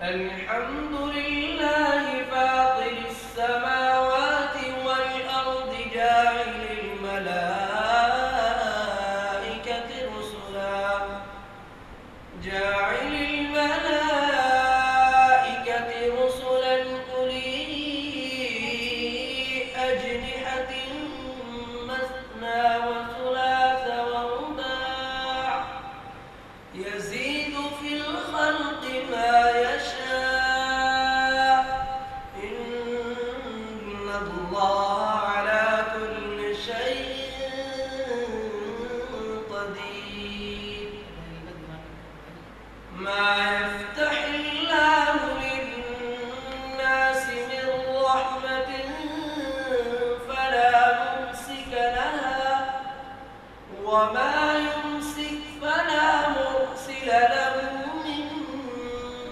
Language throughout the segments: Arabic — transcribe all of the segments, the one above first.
الحمد لله فاطر السماوات والأرض جاعل الملائكة رسلا أولي أجنحة مثنى وثلاث ورباع يزيد في الخلق ما يشاء إن الله على كل شيء قدير ما يفتح الله للناس من رحمة فلا ممسك لها وما يمسك فلا مرسل له من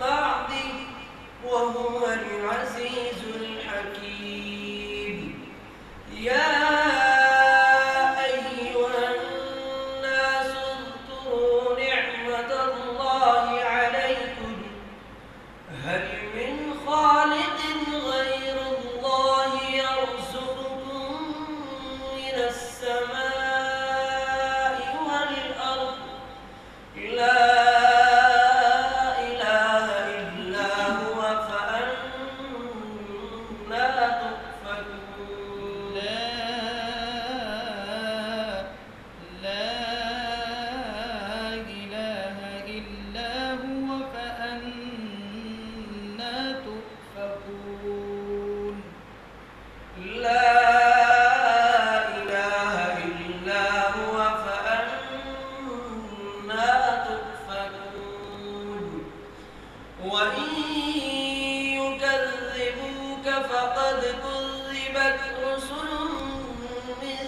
بعده وهو العزيز الحكيم يا أيها الناس اذكروا نعمة الله عليكم هل من خالق غير الله يرزقكم من السماء والأرض لا إله إلا هو فأنى تؤفكون لا إله إلا هو فأنى تؤفكون لا إله إلا هو فأنى تؤفكون وإن يكذبوك فقد كذبت رسل من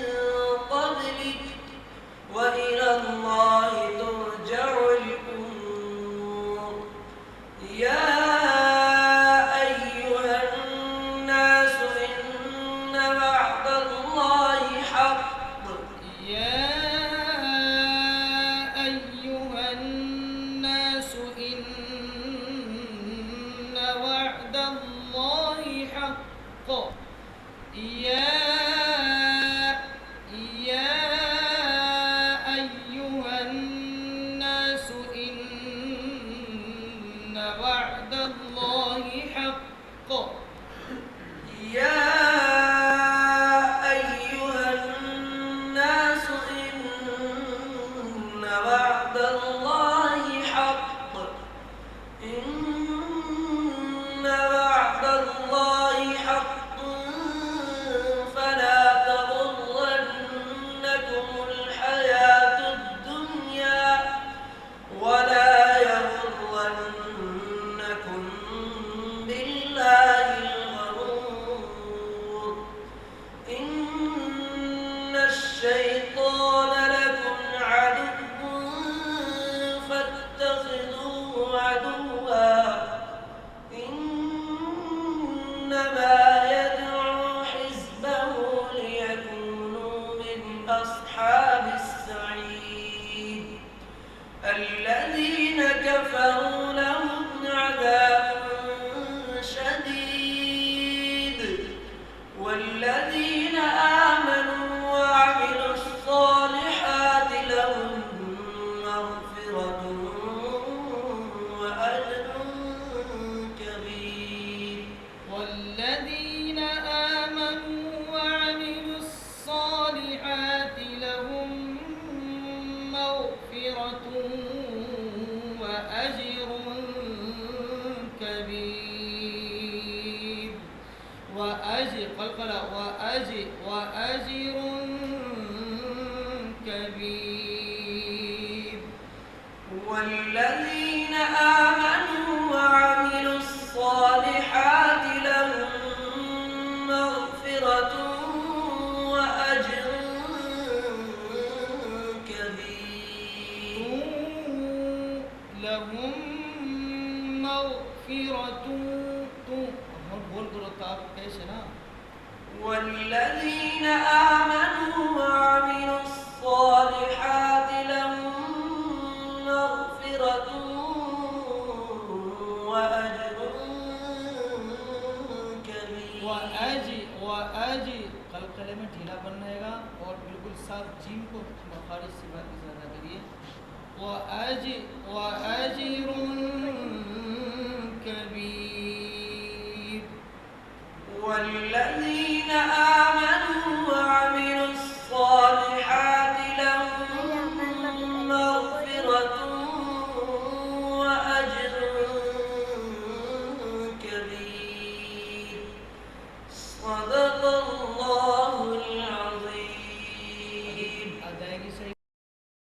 قبلك وإلى الله ترجع الأمور يا أيها الناس إن وعد الله حق يا أيها الناس إن وعد الله حق يا أيها الناس إن وعد الله حق يا أيها الناس إن وعد الله حق إن وعد الله حق فلا تغرنكم الحياة الدنيا ولا يغرنكم بالله الغرور إن الشيطان لكم عدو فاتخذوه عدوا إنما يدعو حزبه ليكونوا من أصحاب السعير الذين كفروا لهم عذاب شديد والذين آمنوا وعملوا الصالحات لهم مغفرة وأجر كبير والذين آمنوا وعملوا الصالحات لهم مغفرة وأجر كبير وأجر كبير والذين آمنوا وعملوا الصالحات لهم مغفرة وأجر كبير لهم مغفرة बोल करो तो आप कैसे ना والذين آمنوا وعملوا الصالحات لهم مغفرة وأجر साथ जीम को मखारिज से बात ज़्यादा करिए। वअजरुन